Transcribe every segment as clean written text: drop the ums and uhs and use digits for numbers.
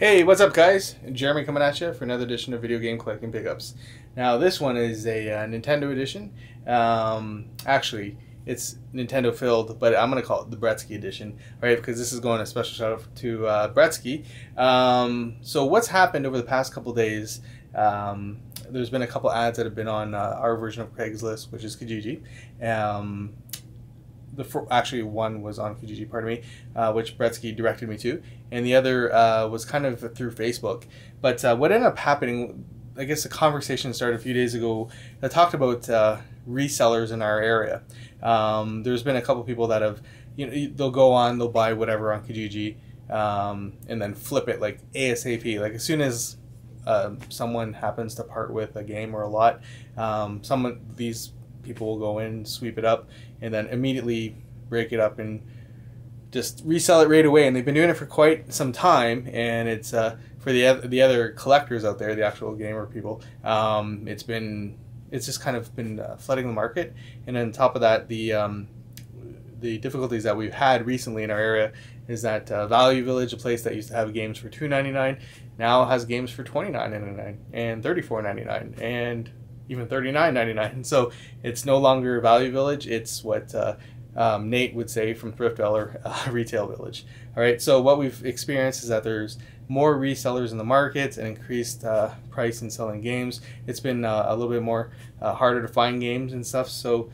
Hey, what's up guys? Jeremy coming at you for another edition of Video Game Collecting Pickups. Now this one is a Nintendo edition. Actually, it's Nintendo filled, but I'm going to call it the Bretsky edition, right? Because this is going a special shout out to Bretsky. So what's happened over the past couple days, there's been a couple ads that have been on our version of Craigslist, which is Kijiji. Actually, one was on Kijiji, pardon me, which Bretsky directed me to, and the other was kind of through Facebook. But what ended up happening, I guess a conversation started a few days ago that talked about resellers in our area. There's been a couple people that have, they'll go on, they'll buy whatever on Kijiji, and then flip it like ASAP. Like as soon as someone happens to part with a game or a lot, these people will go in, sweep it up, and then immediately break it up and just resell it right away. And they've been doing it for quite some time, and it's for the other collectors out there, the actual gamer people, it's just kind of been flooding the market. And on top of that, the difficulties that we've had recently in our area is that Value Village, a place that used to have games for $2.99, now has games for $29.99 and $34.99 and even $39.99. So it's no longer Value Village. It's what Nate would say from Thrift Dollar, Retail Village. All right. So what we've experienced is that there's more resellers in the market and increased price in selling games. It's been a little bit more harder to find games and stuff. So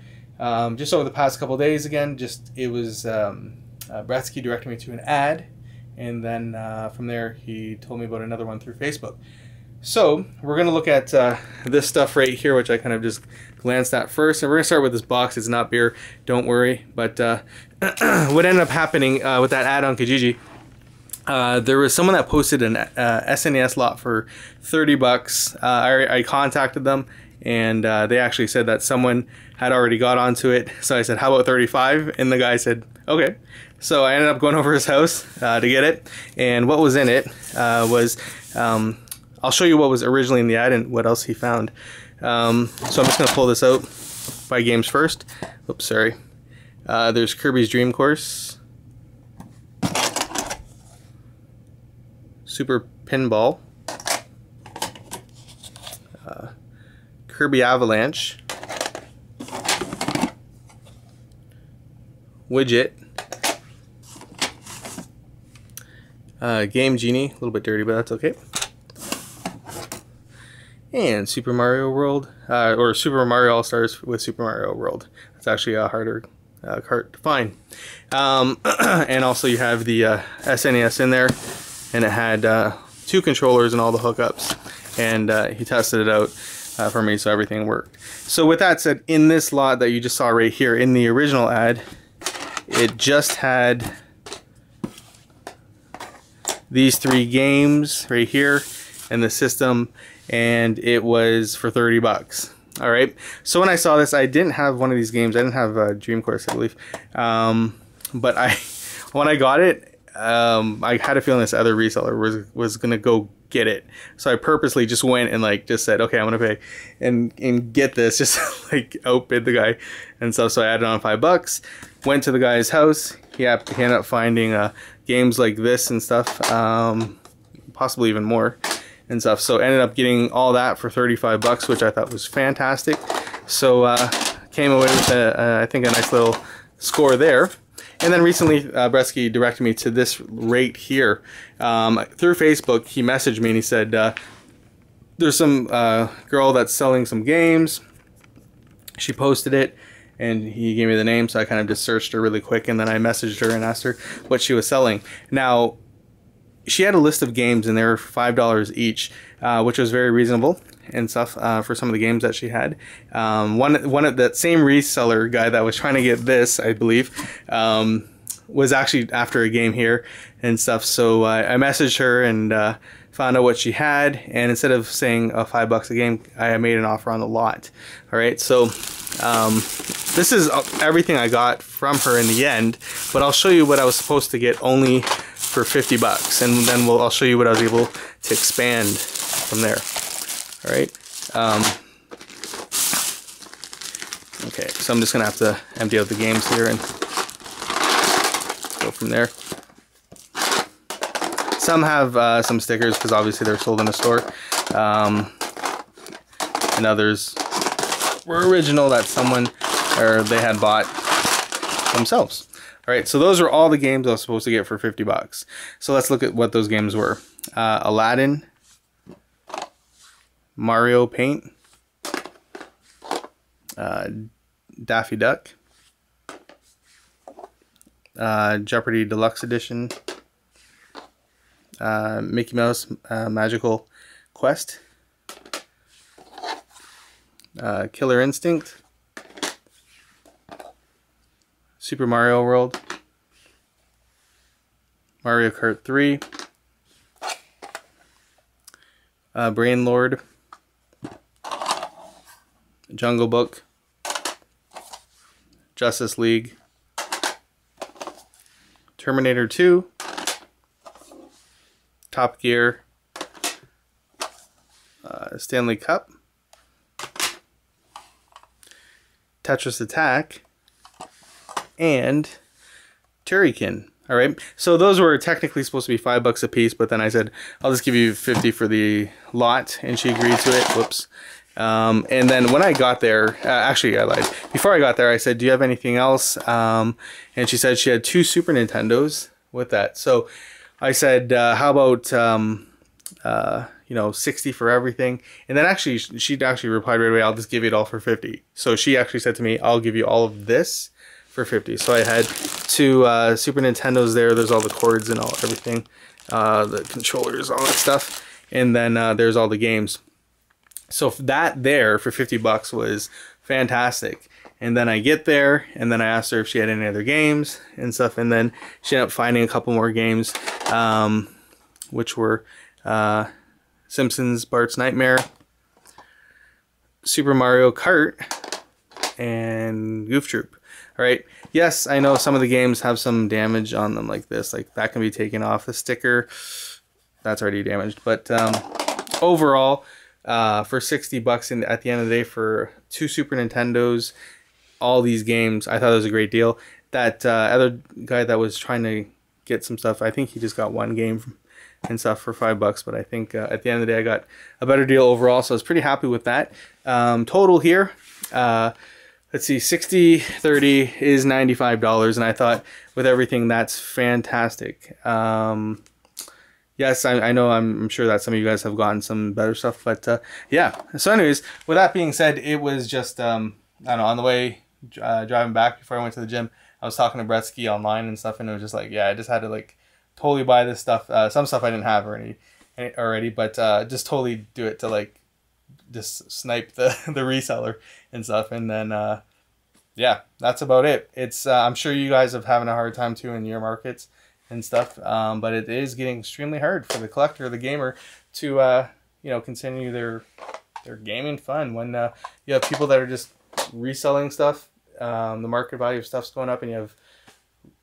just over the past couple of days, again, it was Bretsky directed me to an ad, and then from there he told me about another one through Facebook. So we're going to look at this stuff right here, which I kind of just glanced at first. And we're going to start with this box. It's not beer, don't worry. But what ended up happening with that ad on Kijiji, there was someone that posted an SNES lot for 30 bucks. I contacted them, and they actually said that someone had already got onto it. So I said, how about 35? And the guy said, okay. So I ended up going over his house to get it. And what was in it was... I'll show you what was originally in the ad and what else he found. So I'm just going to pull this out by games first. Oops, sorry. There's Kirby's Dream Course, Super Pinball, Kirby Avalanche, Widget, Game Genie, a little bit dirty, but that's okay. And Super Mario World, or Super Mario All-Stars with Super Mario World. It's actually a harder cart to find. And also you have the SNES in there, and it had 2 controllers and all the hookups. And he tested it out for me, so everything worked. So with that said, in this lot that you just saw right here, in the original ad, it just had these 3 games right here in the system, and it was for 30 bucks. All right. So when I saw this, I didn't have one of these games. I didn't have Dream Course, I believe. But when I got it, I had a feeling this other reseller was gonna go get it. So I purposely just went and just said, okay, I'm gonna pay and get this, just outbid the guy and stuff. So I added on 5 bucks. Went to the guy's house. He ended up finding games like this and stuff, possibly even more and stuff. So ended up getting all that for 35 bucks, which I thought was fantastic. So came away with I think a nice little score there. And then recently Bretsky directed me to this right here. Through Facebook, he messaged me and he said, there's some girl that's selling some games. She posted it, and he gave me the name, so I kind of just searched her really quick, and then I messaged her and asked her what she was selling. Now, she had a list of games, and they were $5 each, which was very reasonable and stuff for some of the games that she had. One of that same reseller guy that was trying to get this, I believe, was actually after a game here and stuff. So I messaged her and found out what she had, and instead of saying $5 a game, I made an offer on the lot. All right, so this is everything I got from her in the end, but I'll show you what I was supposed to get only for 50 bucks, and then I'll show you what I was able to expand from there. All right. Okay, so I'm just gonna have to empty out the games here and go from there. Some have some stickers because obviously they're sold in a store, and others were original that someone or they had bought themselves. All right, so those are all the games I was supposed to get for 50 bucks. So let's look at what those games were. Aladdin, Mario Paint, Daffy Duck, Jeopardy Deluxe Edition, Mickey Mouse Magical Quest, Killer Instinct, Super Mario World, Mario Kart 3, Brain Lord, Jungle Book, Justice League, Terminator 2, Top Gear, Stanley Cup, Tetris Attack, and Turrican. All right, so those were technically supposed to be $5 a piece, but then I said I'll just give you 50 for the lot, and she agreed to it. Whoops. And then when I got there, actually I lied. Before I got there, I said, "Do you have anything else?" And she said she had 2 Super Nintendos with that. So I said, "How about you know, 60 for everything?" And then actually she actually replied right away, "I'll just give you it all for 50." So she actually said to me, "I'll give you all of this for 50. So I had 2 Super Nintendos there. There's all the cords and all everything, the controllers, all that stuff, and then there's all the games. So that there for 50 bucks was fantastic. And then I get there, and then I asked her if she had any other games and stuff, and then she ended up finding a couple more games, which were Simpsons Bart's Nightmare, Super Mario Kart, and Goof Troop. All right. Yes, I know some of the games have some damage on them like this. Like that can be taken off. The sticker, that's already damaged. But overall, for 60 bucks at the end of the day for 2 Super Nintendos, all these games, I thought it was a great deal. That other guy that was trying to get some stuff, I think he just got 1 game and stuff for $5. But I think at the end of the day, I got a better deal overall. So I was pretty happy with that. Total here. Let's see, 60/30 is $95, and I thought with everything that's fantastic. Yes, I know, I'm sure that some of you guys have gotten some better stuff, but yeah. So anyways, with that being said, it was just, I don't know, on the way driving back before I went to the gym, I was talking to Bretsky online and stuff, and it was just like, yeah, I just had to like totally buy this stuff. Some stuff I didn't have already, but just totally do it to like just snipe the reseller and stuff, and then yeah, that's about it. It's I'm sure you guys are having a hard time too in your markets and stuff, but it is getting extremely hard for the collector, the gamer, to you know, continue their gaming fun when you have people that are just reselling stuff. The market value of stuff's going up, and you have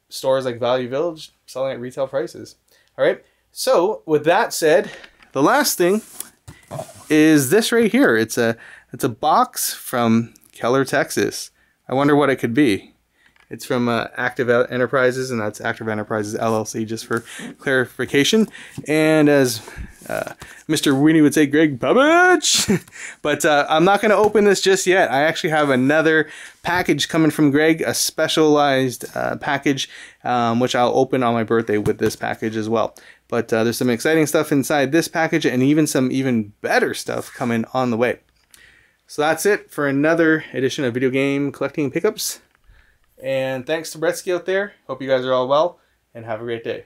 stores like Value Village selling at retail prices. All right, so with that said, the last thing is this right here. It's a box from Keller, Texas. I wonder what it could be. It's from Active Enterprises, and that's Active Enterprises LLC, just for clarification. And as Mr. Weenie would say, Greg Babich. But I'm not going to open this just yet. I actually have another package coming from Greg, a specialized package, which I'll open on my birthday with this package as well. But there's some exciting stuff inside this package, and even some even better stuff coming on the way. So that's it for another edition of Video Game Collecting Pickups. And thanks to Bretsky out there. Hope you guys are all well, and have a great day.